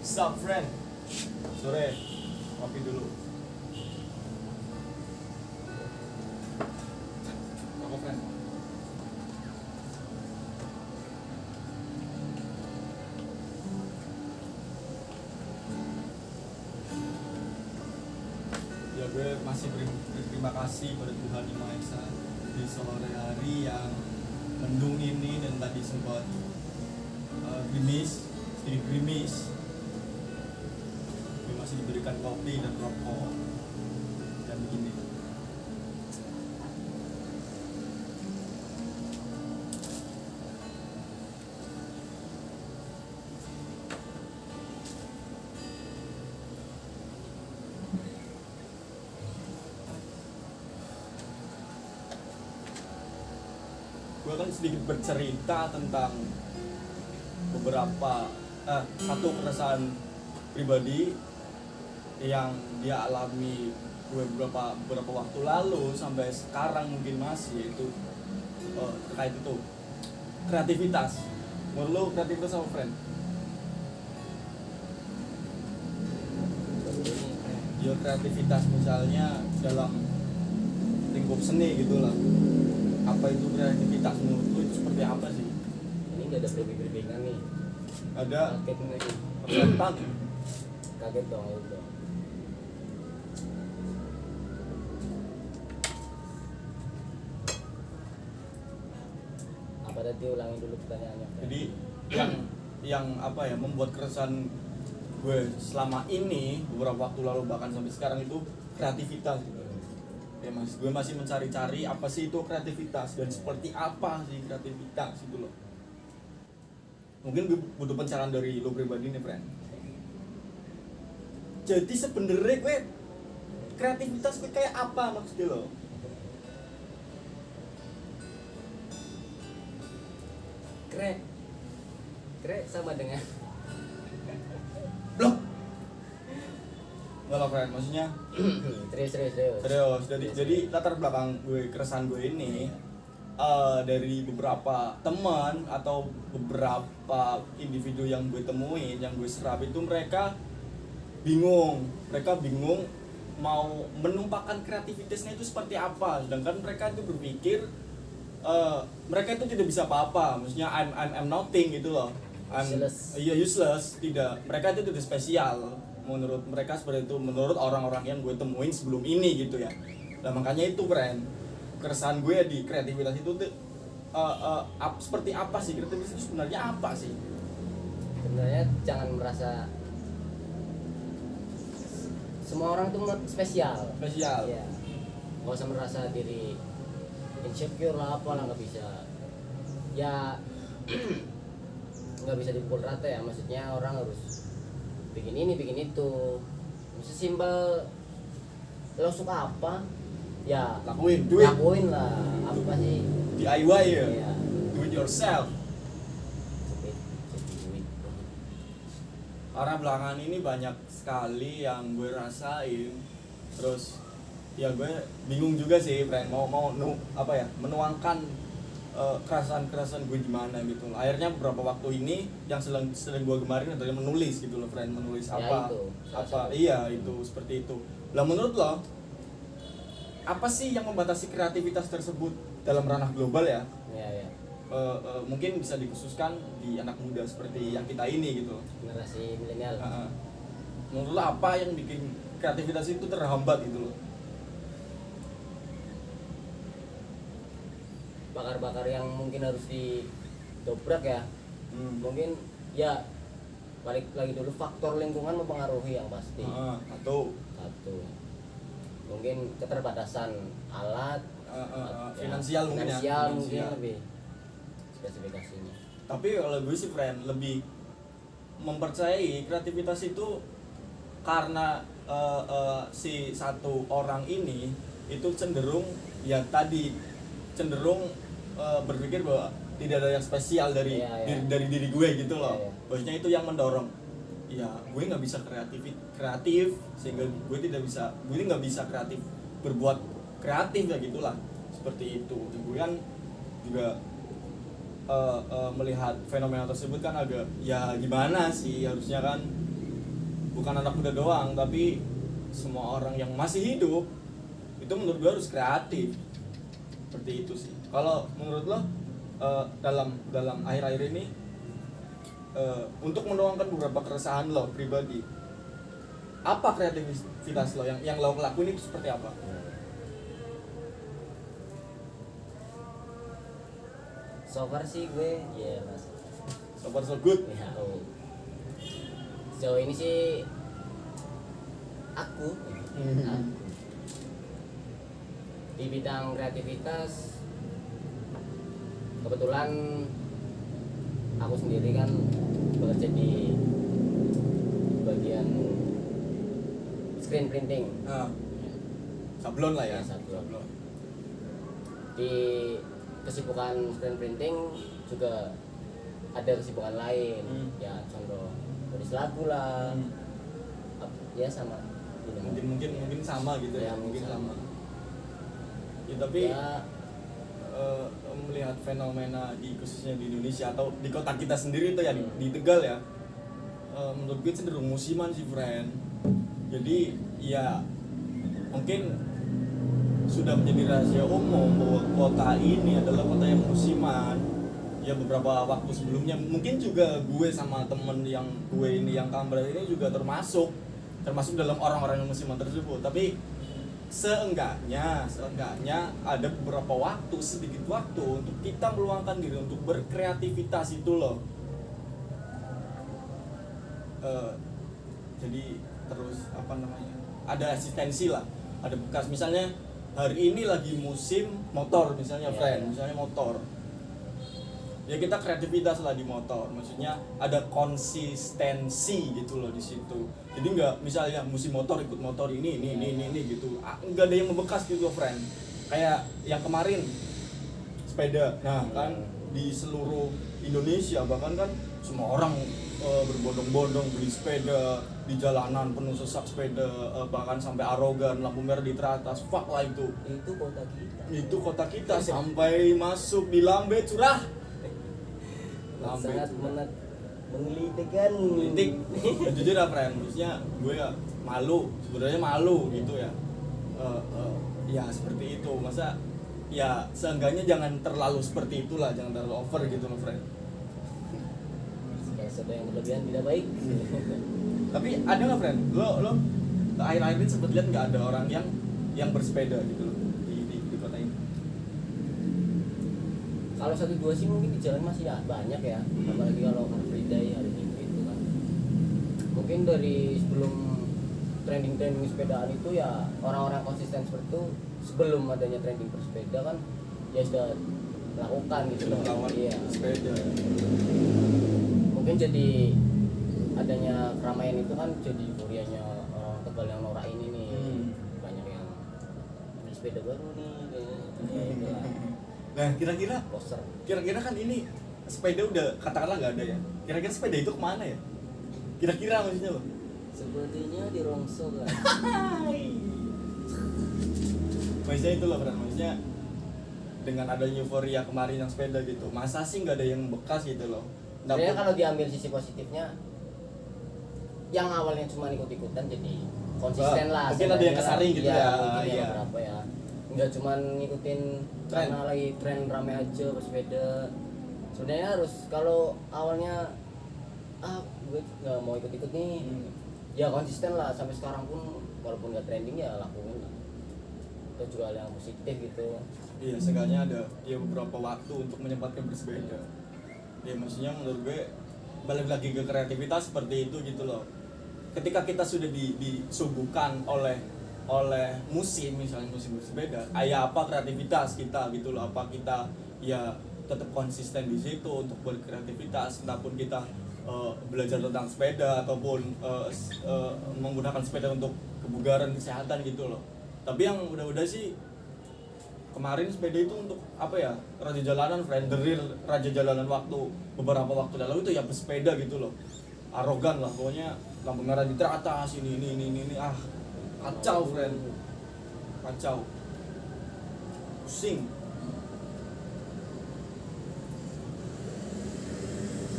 Sup friend? Sore, kopi dulu. Apa friend? Ya gue masih berterima kasih pada Tuhan Yang Maha Esa di sore hari yang mendung ini dan tadi sempat sedikit gerimis. Gue masih diberikan kopi dan rokok dan begini. Gue akan sedikit bercerita tentang beberapa satu keresahan pribadi yang dia alami gue beberapa waktu lalu sampai sekarang mungkin masih, itu terkait itu kreativitas. Menurut lo kreativitas apa friend? Ya kreativitas misalnya dalam lingkup seni gitu lah. Apa itu kreativitas menurut lo, itu seperti apa sih? Ini nggak ada briefing-briefingan nih. Ada Kaget lagi. persentan. Kaget dong itu. Apa tadi, ulangi dulu pertanyaannya. Jadi yang apa ya, membuat keresahan gue selama ini beberapa waktu lalu bahkan sampai sekarang itu kreativitas gitu. Ya mas, gue masih mencari-cari apa sih itu kreativitas dan seperti apa sih kreativitas itu loh. Mungkin gue butuh pencerahan dari lo pribadi nih friend. Jadi sebenarnya gue kreativitas gue kayak apa maksudnya lo? Kre sama dengan Loh? Enggak lah friend, maksudnya serius. Jadi latar belakang gue, keresahan gue ini dari beberapa teman atau beberapa individu yang gue temuin, yang gue serap itu mereka bingung mau menumpahkan kreativitasnya itu seperti apa, sedangkan mereka itu berpikir mereka itu tidak bisa apa-apa, maksudnya I'm nothing gitu loh, useless, tidak, mereka itu tidak spesial menurut mereka seperti itu, menurut orang-orang yang gue temuin sebelum ini gitu ya. Nah makanya itu friend, keresahan gue di kreativitas itu tuh seperti apa sih kreativitas itu sebenarnya apa sih? Sebenarnya jangan merasa semua orang tuh spesial. Iya. Nggak usah merasa diri insecure lah, apalah, nggak bisa. Ya nggak bisa dipukul rata ya, maksudnya orang harus bikin ini bikin itu. Sesimpel lo suka apa ya Lakuin lah, apa sih, DIY ya, iya. do it yourself. Cepet duit. Karena belakangan ini banyak sekali yang gue rasain, terus ya gue bingung juga sih friend, mau menuangkan keresahan gue gimana gitu. Akhirnya beberapa waktu ini yang sering gue gemarin adalah menulis gitu loh friend, menulis Ya, apa itu, iya itu seperti itu. Lah menurut lo apa sih yang membatasi kreativitas tersebut dalam ranah global ya? Ya. Mungkin bisa dikhususkan di anak muda seperti yang kita ini gitu. Generasi milenial. Menurut lo apa yang bikin kreativitas itu terhambat gitu loh? Bakar-bakar yang mungkin harus didobrak ya. Mungkin ya balik lagi dulu, faktor lingkungan mempengaruhi yang pasti. Atau Satu, mungkin keterbatasan alat, finansial mungkin lebih spesifikasinya. Tapi kalau gue sih friend lebih mempercayai kreativitas itu karena si satu orang ini itu cenderung berpikir bahwa tidak ada yang spesial dari diri gue gitu loh. Maksudnya itu yang mendorong. Ya gue nggak bisa kreatif sehingga gue nggak bisa kreatif, berbuat kreatif ya gitulah, seperti itu. Gue kan juga melihat fenomena tersebut kan agak ya gimana sih, harusnya kan bukan anak muda doang, tapi semua orang yang masih hidup itu menurut gue harus kreatif. Seperti itu sih. Kalau menurut lo dalam akhir-akhir ini untuk menuangkan beberapa keresahan lo pribadi, apa kreativitas lo yang lo lakuin itu seperti apa? So far sih gue ya mas. So far so good. Ya, sejauh ini sih aku di bidang kreativitas kebetulan aku sendiri kan bekerja di bagian screen printing. Sablon lah ya. Sablon. Di kesibukan screen printing juga ada kesibukan lain. Ya contoh tulis lagu lah. Ya sama. Mungkin sama gitu ya. Mungkin sama. Ya tapi ya, melihat fenomena khususnya di Indonesia atau di kota kita sendiri itu ya di Tegal ya, menurut gue cenderung musiman sih friend. Jadi ya mungkin sudah menjadi rahasia umum bahwa kota ini adalah kota yang musiman. Ya beberapa waktu sebelumnya mungkin juga gue sama temen yang gue ini yang Kambra ini juga termasuk dalam orang-orang yang musiman tersebut. Tapi seenggaknya ada beberapa waktu, sedikit waktu untuk kita meluangkan diri untuk berkreativitas itu loh. Jadi terus apa namanya, ada asistensi lah, ada bekas. Misalnya hari ini lagi musim motor misalnya friend, misalnya motor, ya kita kreativitas lah di motor. Maksudnya ada konsistensi gitu loh di situ. Jadi nggak misalnya musim motor ikut motor ini gitu, nggak ada yang membekas gitu loh friend. Kayak yang kemarin sepeda, nah kan di seluruh Indonesia bahkan kan semua orang berbondong-bondong beli sepeda di jalanan penuh sesak sepeda, bahkan sampai arogan lampu merah di teratas. Fuck lah itu kota kita sampai masuk di lambe curah. sangat menggelitik. Jujur lah friend, maksudnya gue ya sebenarnya malu gitu ya. Ya seperti itu, masa ya seenggaknya jangan terlalu seperti itulah, jangan terlalu over gitu loh friend. Sesuatu yang berlebihan tidak baik. Tapi ada nggak friend, lo akhir-akhir ini sempat lihat nggak ada orang yang bersepeda gitu loh di kota ini? Kalau 1-2 sih mungkin di jalan masih ya banyak ya, apalagi kalau Car Free Day hari Minggu itu kan. Mungkin dari sebelum trending sepedaan itu ya orang-orang konsisten seperti itu, sebelum adanya trending bersepeda kan ya sudah melakukan gitu loh. Iya. Sepeda. Mungkin jadi adanya keramaian itu kan jadi euforianya orang Tegal yang norak ini nih. Banyak yang beli sepeda baru nih kayaknya. Nah kira-kira kan ini sepeda udah katakanlah nggak ada ya, kira-kira sepeda itu kemana ya, kira-kira maksudnya loh? Sepertinya di Rongso kan. Maksudnya itu loh kan, maksudnya dengan adanya euforia kemarin yang sepeda gitu, masa sih nggak ada yang bekas gitu loh? Sebenarnya kalau diambil sisi positifnya, yang awalnya cuma ikut-ikutan jadi konsisten lah. Mungkin ada yang kesaring gitu ya. Iya. Berapa ya? Nggak cuma ngikutin karena lagi tren rame aja bersepeda. Sebenarnya harus, kalau awalnya gue nggak mau ikut-ikut nih, ya konsisten lah sampai sekarang pun walaupun nggak trending ya lakuin lah. Itu juga hal yang positif gitu. Iya, seenggaknya ada ya beberapa waktu untuk menyempatkan bersepeda. Ya maksudnya menurut gue balik lagi ke kreativitas seperti itu gitu loh. Ketika kita sudah disuguhkan oleh musim, misalnya musim bersepeda, apa kreativitas kita gitu loh, apa kita ya tetap konsisten di situ untuk berkreativitas, entahpun kita belajar tentang sepeda ataupun menggunakan sepeda untuk kebugaran, kesehatan gitu loh. Tapi yang udah sih kemarin sepeda itu untuk apa ya, raja jalanan friend, the real raja jalanan waktu beberapa waktu lalu itu ya bersepeda gitu loh. Arogan lah pokoknya, lampu merah di teratas ini kacau friend, kacau, pusing.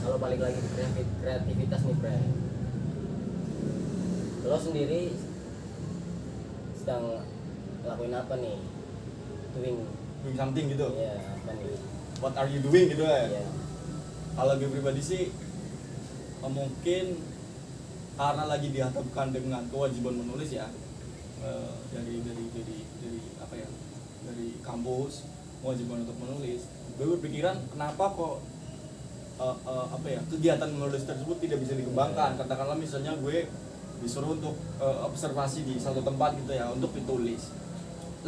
Kalau balik lagi ke kreativitas nih friend, lo sendiri sedang lakuin apa nih? Doing something gitu. ya apa nih? What are you doing gitu ya? Ya. Kalau gue pribadi sih mungkin karena lagi dihadapkan dengan kewajiban menulis ya, dari apa ya, dari kampus, kewajiban untuk menulis. Gue berpikiran kenapa kok apa ya, kegiatan menulis tersebut tidak bisa dikembangkan. Katakanlah misalnya gue disuruh untuk observasi di satu tempat gitu ya, untuk ditulis.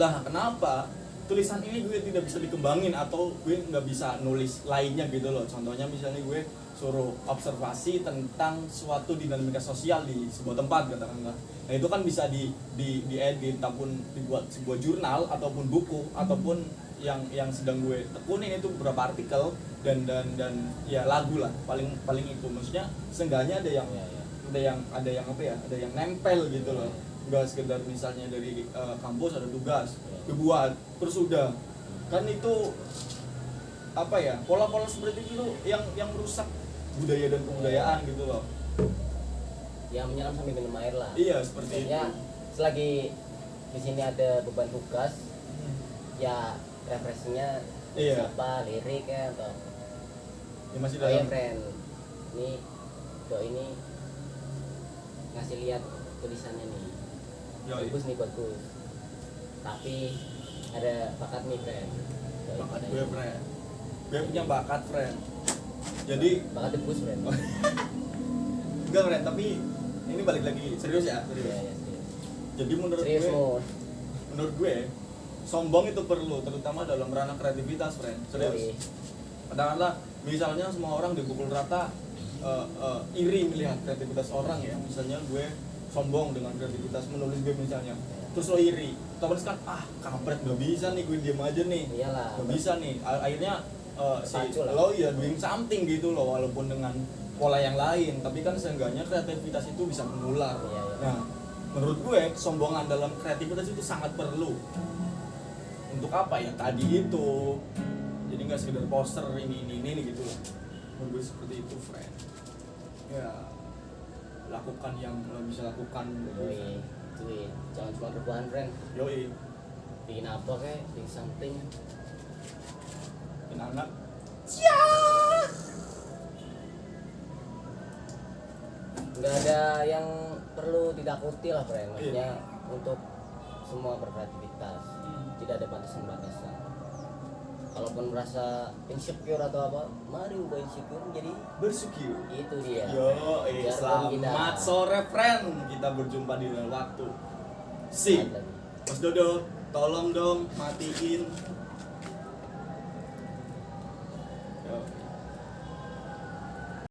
Lah kenapa tulisan ini gue tidak bisa dikembangin atau gue nggak bisa nulis lainnya gitu loh. Contohnya misalnya gue suruh observasi tentang suatu dinamika sosial di sebuah tempat katakanlah. Nah itu kan bisa diedit ataupun dibuat sebuah jurnal ataupun buku ataupun yang sedang gue tekunin itu beberapa artikel dan ya lagu lah, paling itu. Maksudnya seenggaknya ada yang apa ya, ada yang nempel gitu loh. Enggak sekedar misalnya dari kampus ada tugas dibuat terus udah, kan itu apa ya, pola-pola seperti itu yang merusak budaya dan kebudayaan gitu loh. Ya menyelam sambil minum air lah. Iya seperti ya, itu. Selagi di sini ada beban tugas, ya referensinya apa, lirik ya atau Ya masih oh ya dalam. friend, ini ngasih lihat tulisannya nih, bagus nih bagus, tapi ada bakat nih friend. Bakat gue friend, gue punya bakat friend. Jadi bakat debus friend. enggak friend, tapi ini balik lagi serius ya, serius. Ya, serius. Jadi menurut Serius gue sombong itu perlu, terutama dalam ranah kreativitas friend. Serius. Katakanlah misalnya semua orang dipukul rata, iri melihat kreativitas orang ya. Misalnya gue sombong dengan kreativitas menulis gue misalnya, terus lo iri, otomatis kan kampret gak bisa nih, gue diem aja nih. Iyalah, gak bisa nih, akhirnya Pacu lah. lo ya doing something gitu loh, walaupun dengan pola yang lain, tapi kan seenggaknya kreativitas itu bisa menular. Iya. Nah menurut gue kesombongan dalam kreativitas itu sangat perlu. Untuk apa ya, tadi itu jadi nggak sekedar poster ini gitu loh. Menurut gue seperti itu friend. Ya lakukan yang lo bisa lakukan. Yoi, cuy, jangan cuma rebahan friend. Yoi, Bikin apa kayak, bikin something. bikin anak. Nggak ada yang perlu ditakuti lah friend. Maksudnya untuk semua berkreativitas, tidak ada batasan-batasan. Kalaupun merasa insecure atau apa, mari ubah insecure menjadi Bersyukur. itu dia. Selamat sore friend. Kita berjumpa di lain waktu. Mas Dodo, tolong dong matiin